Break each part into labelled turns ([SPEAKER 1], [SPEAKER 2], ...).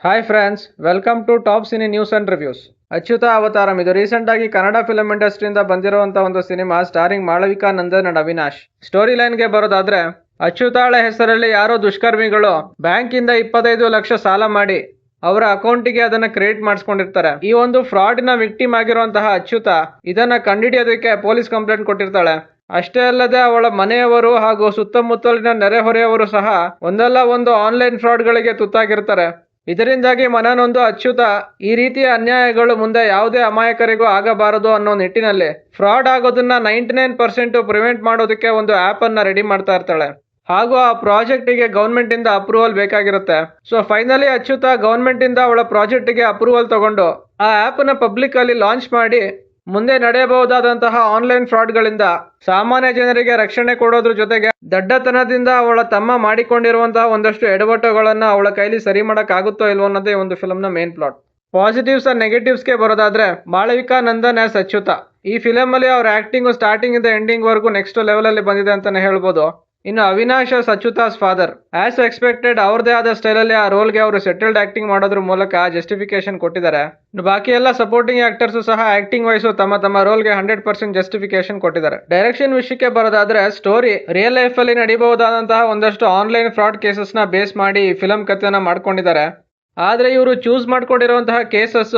[SPEAKER 1] Hi friends, welcome to top cine news and reviews. Achyuta Avataram ಇದು recent ಆಗಿ Kannada film ಇಂಡಸ್ಟ್ರಿಯಿಂದ ಬಂದಿರುವಂತಹ ಒಂದು cinema starring Malavika Nandan and Avinash. Story ಲೈನ್ಗೆ ಬರೋದಾದ್ರೆ, ಅಚ್ಯುತಾಳ ಹೆಸರಲ್ಲಿ ಯಾರೋ ದುಷ್ಕರ್ಮಿಗಳು ಬ್ಯಾಂಕ್ ಇಂದ 25 ಲಕ್ಷ ಸಾಲ ಮಾಡಿ ಅವರ ಅಕೌಂಟಿಗೆ ಅದನ್ನ ಕ್ರೆಡಿಟ್ ಮಾಡಿಸ್ಕೊಂಡಿರ್ತಾರೆ. ಈ ಒಂದು ಫ್ರಾಡಿನ ವಿಕ್ಟಿಮ್ ಆಗಿರುವಂತಹ ಅಚ್ಯುತ ಇದನ್ನ ಕಂಡುಹಿಡಿಯೋದಕ್ಕೆ ಪೊಲೀಸ್ ಕಂಪ್ಲೇಂಟ್ ಕೊಟ್ಟಿರ್ತಾಳೆ. ಅಷ್ಟೇ ಅಲ್ಲದೆ ಅವಳ ಮನೆಯವರು ಹಾಗೂ ಸುತ್ತಮುತ್ತಲಿನ ನೆರೆಹೊರೆಯವರು ಸಹ ಒಂದಲ್ಲ ಒಂದು ಆನ್ಲೈನ್ ಫ್ರಾಡ್ಗಳಿಗೆ ತುತ್ತಾಗಿರ್ತಾರೆ. ಇದರಿಂದಾಗಿ ಮನನೊಂದು ಅಚ್ಯುತ ಈ ರೀತಿಯ ಅನ್ಯಾಯಗಳು ಮುಂದೆ ಯಾವುದೇ ಅಮಾಯಕರಿಗೂ ಆಗಬಾರದು ಅನ್ನೋ ನಿಟ್ಟಿನಲ್ಲಿ ಫ್ರಾಡ್ ಆಗೋದನ್ನ 99% ಪ್ರಿವೆಂಟ್ ಮಾಡೋದಕ್ಕೆ ಒಂದು ಆಪ್ ಅನ್ನ ರೆಡಿ ಮಾಡ್ತಾ ಇರ್ತಾಳೆ. ಹಾಗೂ ಆ ಪ್ರಾಜೆಕ್ಟ್ ಗೆ ಗವರ್ಮೆಂಟ್ ಇಂದ ಅಪ್ರೂವಲ್ ಬೇಕಾಗಿರುತ್ತೆ. ಸೊ ಫೈನಲಿ ಅಚ್ಯುತ ಗವರ್ಮೆಂಟ್ ಇಂದ ಅವಳ ಪ್ರಾಜೆಕ್ಟ್ ಗೆ ಅಪ್ರೂವಲ್ ತಗೊಂಡು ಆ ಆಪ್ ನ ಪಬ್ಲಿಕ್ ಅಲ್ಲಿ ಲಾಂಚ್ ಮಾಡಿ ಮುಂದೆ ನಡೆಯಬಹುದಾದಂತಹ ಆನ್ಲೈನ್ ಫ್ರಾಡ್ಗಳಿಂದ ಸಾಮಾನ್ಯ ಜನರಿಗೆ ರಕ್ಷಣೆ ಕೊಡೋದ್ರ ಜೊತೆಗೆ ದಡ್ಡತನದಿಂದ ಅವಳ ತಮ್ಮ ಮಾಡಿಕೊಂಡಿರುವಂತಹ ಒಂದಷ್ಟು ಎಡವಟ್ಟುಗಳನ್ನ ಅವಳ ಕೈಲಿ ಸರಿ ಮಾಡಕ್ ಆಗುತ್ತೋ ಇಲ್ವೋ ಅನ್ನೋದೇ ಒಂದು ಫಿಲ್ಮ್ ನ ಮೇನ್ ಪ್ಲಾಟ್. ಪಾಸಿಟಿವ್ಸ್ ಅಂಡ್ ನೆಗೆಟಿವ್ಸ್ಗೆ ಬರೋದಾದ್ರೆ, ಮಾಳವಿಕಾ ನಂದನ್ ಆಸ್ ಅಚ್ಯುತ ಈ ಫಿಲಮ್ ಅಲ್ಲಿ ಅವ್ರ ಆಕ್ಟಿಂಗ್ ಸ್ಟಾರ್ಟಿಂಗ್ ಇಂದ ಎಂಡಿಂಗ್ ವರೆಗೂ ನೆಕ್ಸ್ಟ್ ಲೆವೆಲ್ ಅಲ್ಲಿ ಬಂದಿದೆ ಅಂತಾನೆ ಹೇಳ್ಬೋದು. ಇನ್ನು Avinash Achyuta's father as expected ಅವ್ರದೇ ಆದ ಸ್ಟೈಲ್ ಅಲ್ಲಿ ಆ ರೋಲ್ಗೆ ಅವರು ಸೆಟಲ್ಡ್ ಆಕ್ಟಿಂಗ್ ಮಾಡೋದ್ರ ಮೂಲಕ ಜಸ್ಟಿಫಿಕೇಶನ್ ಕೊಟ್ಟಿದ್ದಾರೆ. ಬಾಕಿ ಎಲ್ಲ ಸಪೋರ್ಟಿಂಗ್ ಆಕ್ಟರ್ಸ್ ಸಹ ಆಕ್ಟಿಂಗ್ ವೈಸು ತಮ್ಮ ರೋಲ್ಗೆ 100% ಜಸ್ಟಿಫಿಕೇಶನ್ ಕೊಟ್ಟಿದ್ದಾರೆ. ಡೈರೆಕ್ಷನ್ ವಿಷಯಕ್ಕೆ ಬರೋದಾದ್ರೆ, ಸ್ಟೋರಿ ರಿಯಲ್ ಲೈಫ್ ಅಲ್ಲಿ ನಡೀಬಹುದಾದಂತಹ ಒಂದಷ್ಟು ಆನ್ಲೈನ್ ಫ್ರಾಡ್ ಕೇಸಸ್ ನ ಬೇಸ್ ಮಾಡಿ ಈ ಫಿಲಂ ಕಥೆನ ಮಾಡ್ಕೊಂಡಿದ್ದಾರೆ. ಆದ್ರೆ ಇವರು ಚೂಸ್ ಮಾಡ್ಕೊಂಡಿರುವಂತಹ ಕೇಸಸ್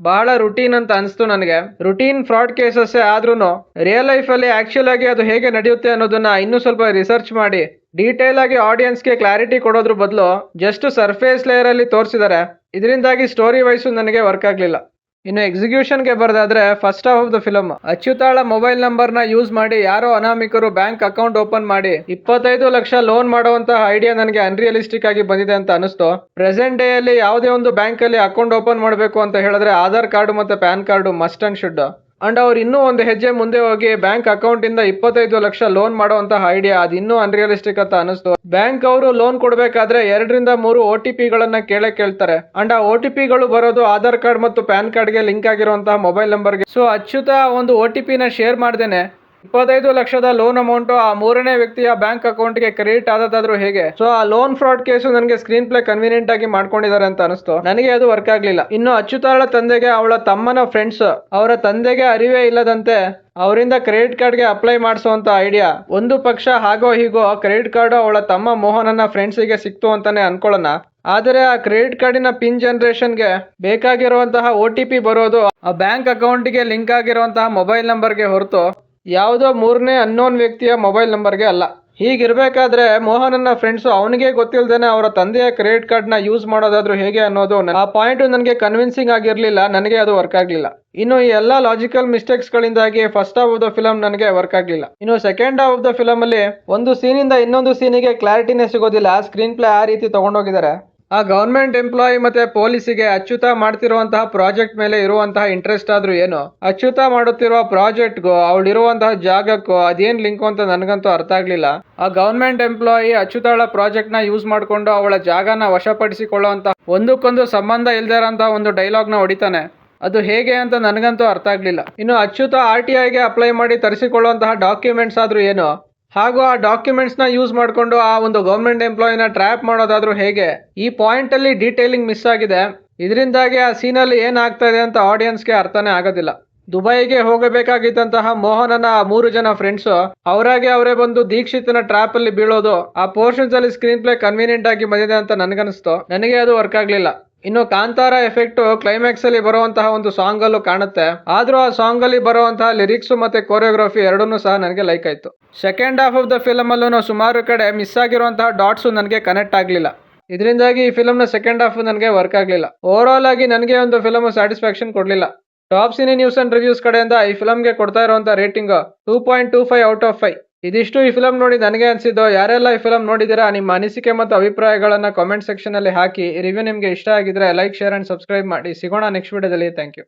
[SPEAKER 1] ಬಹಳ ರುಟೀನ್ ಅಂತ ಅನಿಸ್ತು ನನಗೆ. ರುಟೀನ್ ಫ್ರಾಡ್ ಕೇಸಸ್ ಆದ್ರೂನು ರಿಯಲ್ ಲೈಫ್ ಅಲ್ಲಿ ಆಕ್ಚುಲ್ ಆಗಿ ಅದು ಹೇಗೆ ನಡೆಯುತ್ತೆ ಅನ್ನೋದನ್ನ ಇನ್ನೂ ಸ್ವಲ್ಪ ರಿಸರ್ಚ್ ಮಾಡಿ ಡೀಟೇಲ್ ಆಗಿ ಆಡಿಯನ್ಸ್ಗೆ ಕ್ಲಾರಿಟಿ ಕೊಡೋದ್ರ ಬದಲು ಜಸ್ಟ್ ಸರ್ಫೇಸ್ ಲೇಯರ್ ಅಲ್ಲಿ ತೋರಿಸಿದ್ದಾರೆ. ಇದರಿಂದಾಗಿ ಸ್ಟೋರಿ ವೈಸು ನನಗೆ ವರ್ಕ್ ಆಗ್ಲಿಲ್ಲ. ಇನ್ನು ಎಕ್ಸಿಕ್ಯೂಷನ್ಗೆ ಬರೋದಾದ್ರೆ, first half of the film ಅಚ್ಯುತಾಳ ಮೊಬೈಲ್ ನಂಬರ್ ನ ಯೂಸ್ ಮಾಡಿ ಯಾರೋ ಅನಾಮಿಕರು ಬ್ಯಾಂಕ್ ಅಕೌಂಟ್ ಓಪನ್ ಮಾಡಿ 25 ಲಕ್ಷ ಲೋನ್ ಮಾಡುವಂತಹ ಐಡಿಯಾ ನನಗೆ ಅನ್ರಿಯಲಿಸ್ಟಿಕ್ ಆಗಿ ಬಂದಿದೆ ಅಂತ ಅನಿಸ್ತು. ಪ್ರೆಸೆಂಟ್ ಡೇ ಅಲ್ಲಿ ಯಾವುದೇ ಒಂದು ಬ್ಯಾಂಕ್ ಅಲ್ಲಿ ಅಕೌಂಟ್ ಓಪನ್ ಮಾಡಬೇಕು ಅಂತ ಹೇಳಿದ್ರೆ ಆಧಾರ್ ಕಾರ್ಡ್ ಮತ್ತೆ PAN card must and should. And ಅವ್ರು ಇನ್ನೂ ಒಂದು ಹೆಜ್ಜೆ ಮುಂದೆ ಹೋಗಿ ಬ್ಯಾಂಕ್ ಅಕೌಂಟ್ ಇಂದ 25 ಲಕ್ಷ ಲೋನ್ ಮಾಡುವಂತಹ ಐಡಿಯಾ ಅದು ಇನ್ನೂ ಅನ್ರಿಯಲಿಸ್ಟಿಕ್ ಅಂತ ಅನಿಸ್ತು. ಬ್ಯಾಂಕ್ ಅವರು ಲೋನ್ ಕೊಡಬೇಕಾದ್ರೆ 2 ರಿಂದ 3 OTP ಗಳನ್ನ ಕೇಳ್ತಾರೆ. ಅಂಡ್ ಆ OTP ಗಳು ಬರೋದು ಆಧಾರ್ ಕಾರ್ಡ್ ಮತ್ತು ಪ್ಯಾನ್ ಕಾರ್ಡ್ ಗೆ ಲಿಂಕ್ ಆಗಿರುವಂತಹ ಮೊಬೈಲ್ ನಂಬರ್ಗೆ. ಸೊ ಅಚ್ಯುತ ಒಂದು OTP ನ ಶೇರ್ ಮಾಡ್ದೇನೆ 25 ಲಕ್ಷದ ಲೋನ್ ಅಮೌಂಟ್ ಆ ಮೂರನೇ ವ್ಯಕ್ತಿಯ ಬ್ಯಾಂಕ್ ಅಕೌಂಟ್ಗೆ ಕ್ರೆಡಿಟ್ ಆದದಾದ್ರೂ ಹೇಗೆ? ಸೊ ಆ ಲೋನ್ ಫ್ರಾಡ್ ಕೇಸು ನನಗೆ ಸ್ಕ್ರೀನ್ ಪ್ಲೇ ಕನ್ವೀನಿಯಂಟ್ ಆಗಿ ಮಾಡ್ಕೊಂಡಿದ್ದಾರೆ ಅಂತ ಅನಿಸ್ತು. ನನಗೆ ಅದು ವರ್ಕ್ ಆಗ್ಲಿಲ್ಲ. ಇನ್ನು ಅಚ್ಯುತಾಳ ತಂದೆಗೆ ಅವಳ ತಮ್ಮನ ಫ್ರೆಂಡ್ಸ್ ಅವರ ತಂದೆಗೆ ಅರಿವೇ ಇಲ್ಲದಂತೆ ಅವರಿಂದ ಕ್ರೆಡಿಟ್ ಕಾರ್ಡ್ಗೆ ಅಪ್ಲೈ ಮಾಡಿಸುವಂತ ಐಡಿಯಾ ಒಂದು ಪಕ್ಷ ಹಾಗೋ ಹೀಗೋ ಕ್ರೆಡಿಟ್ ಕಾರ್ಡ್ ಅವಳ ತಮ್ಮ ಮೋಹನನ ಫ್ರೆಂಡ್ಸಿಗೆ ಸಿಕ್ತು ಅಂತಾನೆ ಅನ್ಕೊಳ್ಳೋಣ. ಆದರೆ ಆ ಕ್ರೆಡಿಟ್ ಕಾರ್ಡಿನ ಪಿನ್ ಜನರೇಷನ್ಗೆ ಬೇಕಾಗಿರುವಂತಹ OTP ಬರೋದು ಆ ಬ್ಯಾಂಕ್ ಅಕೌಂಟ್ಗೆ ಲಿಂಕ್ ಆಗಿರುವಂತಹ ಮೊಬೈಲ್ ನಂಬರ್ಗೆ ಹೊರತು ಯಾವುದೋ ಮೂರನೇ ಅನ್ನೋನ್ ವ್ಯಕ್ತಿಯ ಮೊಬೈಲ್ ನಂಬರ್ಗೆ ಅಲ್ಲ. ಹೀಗಿರ್ಬೇಕಾದ್ರೆ ಮೋಹನನ್ನ ಫ್ರೆಂಡ್ಸ್ ಅವನಿಗೆ ಗೊತ್ತಿಲ್ಲದೇನೆ ಅವರ ತಂದೆಯ ಕ್ರೆಡಿಟ್ ಕಾರ್ಡ್ ನ ಯೂಸ್ ಮಾಡೋದಾದ್ರೂ ಹೇಗೆ ಅನ್ನೋದು ಆ ಪಾಯಿಂಟ್ ನನಗೆ ಕನ್ವಿನ್ಸಿಂಗ್ ಆಗಿರ್ಲಿಲ್ಲ. ನನಗೆ ಅದು ವರ್ಕ್ ಆಗ್ಲಿಲ್ಲ. ಇನ್ನು ಈ ಎಲ್ಲಾ ಲಾಜಿಕಲ್ ಮಿಸ್ಟೇಕ್ಸ್ ಗಳಿಂದಾಗಿ first half of the film ನನಗೆ ವರ್ಕ್ ಆಗ್ಲಿಲ್ಲ. ಇನ್ನು second half of the film ಅಲ್ಲಿ ಒಂದು ಸೀನಿಂದ ಇನ್ನೊಂದು ಸೀನಿಗೆ ಕ್ಲಾರಿಟಿನೇ ಸಿಗೋದಿಲ್ಲ. ಸ್ಕ್ರೀನ್ ಪ್ಲೇ ಆ ರೀತಿ ತಗೊಂಡೋಗಿದ್ದಾರೆ. ಆ ಗವರ್ಮೆಂಟ್ ಎಂಪ್ಲಾಯಿ ಮತ್ತೆ ಪೊಲೀಸಿಗೆ ಅಚ್ಯುತ ಮಾಡ್ತಿರುವಂತಹ ಪ್ರಾಜೆಕ್ಟ್ ಮೇಲೆ ಇರುವಂತಹ ಇಂಟ್ರೆಸ್ಟ್ ಆದ್ರೂ ಏನು, ಅಚ್ಯುತ ಮಾಡುತ್ತಿರುವ ಪ್ರಾಜೆಕ್ಟ್ಗೂ ಅವಳಿರುವಂತಹ ಜಾಗಕ್ಕೂ ಅದೇನ್ ಲಿಂಕ್ ಅಂತ ನನಗಂತೂ ಅರ್ಥ ಆಗ್ಲಿಲ್ಲ. ಆ ಗವರ್ಮೆಂಟ್ ಎಂಪ್ಲಾಯಿ ಅಚ್ಯುತಾಳ ಪ್ರಾಜೆಕ್ಟ್ ನ ಯೂಸ್ ಮಾಡ್ಕೊಂಡು ಅವಳ ಜಾಗನ ವಶಪಡಿಸಿಕೊಳ್ಳುವಂತ ಒಂದಕ್ಕೊಂದು ಸಂಬಂಧ ಇಲ್ದೇ ಇರೋಂತಹ ಒಂದು ಡೈಲಾಗ್ ನ ಹೊಡಿತಾನೆ. ಅದು ಹೇಗೆ ಅಂತ ನನಗಂತೂ ಅರ್ಥ ಆಗ್ಲಿಲ್ಲ. ಇನ್ನು ಅಚ್ಯುತ RTIಗೆ ಅಪ್ಲೈ ಮಾಡಿ ತರಿಸಿಕೊಳ್ಳುವಂತಹ ಡಾಕ್ಯುಮೆಂಟ್ಸ್ ಆದ್ರೂ ಏನು, ಹಾಗೂ ಆ ಡಾಕ್ಯುಮೆಂಟ್ಸ್ ನ ಯೂಸ್ ಮಾಡ್ಕೊಂಡು ಆ ಒಂದು ಗವರ್ಮೆಂಟ್ ಎಂಪ್ಲಾಯಿನ ಟ್ರ್ಯಾಪ್ ಮಾಡೋದಾದ್ರೂ ಹೇಗೆ? ಈ ಪಾಯಿಂಟ್ ಅಲ್ಲಿ ಡೀಟೇಲಿಂಗ್ ಮಿಸ್ ಆಗಿದೆ. ಇದರಿಂದಾಗಿ ಆ ಸೀನಲ್ಲಿ ಏನಾಗ್ತಾ ಇದೆ ಅಂತ ಆಡಿಯನ್ಸ್ಗೆ ಅರ್ಥನೇ ಆಗೋದಿಲ್ಲ. ದುಬೈಗೆ ಹೋಗಬೇಕಾಗಿದ್ದಂತಹ ಮೋಹನನ 3 ಜನ ಫ್ರೆಂಡ್ಸ್ ಅವರಾಗೆ ಅವರೇ ಬಂದು ದೀಕ್ಷಿತನ ಟ್ರ್ಯಾಪ್ ಅಲ್ಲಿ ಬೀಳೋದು ಆ ಪೋರ್ಷನ್ಸ್ ಅಲ್ಲಿ ಸ್ಕ್ರೀನ್ ಪ್ಲೇ ಕನ್ವೀನಿಯಂಟ್ ಆಗಿ ಬಂದಿದೆ ಅಂತ ನನಗನ್ನಿಸ್ತು. ನನಗೆ ಅದು ವರ್ಕ್ ಆಗ್ಲಿಲ್ಲ. ಇನ್ನು ಕಾಂತಾರ ಎಫೆಕ್ಟ್ ಕ್ಲೈಮ್ಯಾಕ್ಸ್ ಅಲ್ಲಿ ಬರುವಂತಹ ಒಂದು ಸಾಂಗ್ ಅಲ್ಲೂ ಕಾಣುತ್ತೆ. ಆದ್ರೂ ಆ ಸಾಂಗ್ ಅಲ್ಲಿ ಬರುವಂತಹ ಲಿರಿಕ್ಸ್ ಮತ್ತೆ ಕೋರಿಯೋಗ್ರಫಿ ಎರಡನ್ನೂ ಸಹ ನನಗೆ ಲೈಕ್ ಆಯ್ತು. Second half of the film ಅಲ್ಲೂ ಸುಮಾರು ಕಡೆ ಮಿಸ್ ಆಗಿರುವಂತಹ ಡಾಟ್ಸ್ ನನಗೆ ಕನೆಕ್ಟ್ ಆಗ್ಲಿಲ್ಲ. ಇದರಿಂದಾಗಿ ಈ ಫಿಲಮ್ ನ ಸೆಕೆಂಡ್ ಹಾಫ್ ನನಗೆ ವರ್ಕ್ ಆಗ್ಲಿಲ್ಲ. ಓವರ್ ಆಲ್ ಆಗಿ ನನಗೆ ಒಂದು ಫಿಲಮ್ ಸ್ಯಾಟಿಸ್ಫ್ಯಾಕ್ಷನ್ ಕೊಡ್ಲಿಲ್ಲ. Top cine news and reviews ಕಡೆಯಿಂದ ಈ ಫಿಲಮ್ಗೆ ಕೊಡ್ತಾ ಇರುವಂತಹ ರೇಟಿಂಗ್ 2.25 ಔಟ್ ಆಫ್ 5. ಇದಿಷ್ಟು ಈ ಫಿಲಮ್ ನೋಡಿ ನನಗೆ ಅನ್ಸಿದ್ದು. ಯಾರೆಲ್ಲ ಈ ಫಿಲಮ್ ನೋಡಿದಿರಾ ನಿಮ್ಮ ಅನಿಸಿಕೆ ಮತ್ತು ಅಭಿಪ್ರಾಯಗಳನ್ನ ಕಾಮೆಂಟ್ ಸೆಕ್ಷನ್ ಅಲ್ಲಿ ಹಾಕಿ. ಈ ರಿವ್ಯೂ ನಿಮ್ಗೆ ಇಷ್ಟ ಆಗಿದ್ರೆ ಲೈಕ್, ಶೇರ್ ಅಂಡ್ ಸಬ್ಸ್ಕ್ರೈಬ್ ಮಾಡಿ. ಸಿಗೋಣ ನೆಕ್ಸ್ಟ್ ವಿಡಿಯೋದಲ್ಲಿ. Thank you.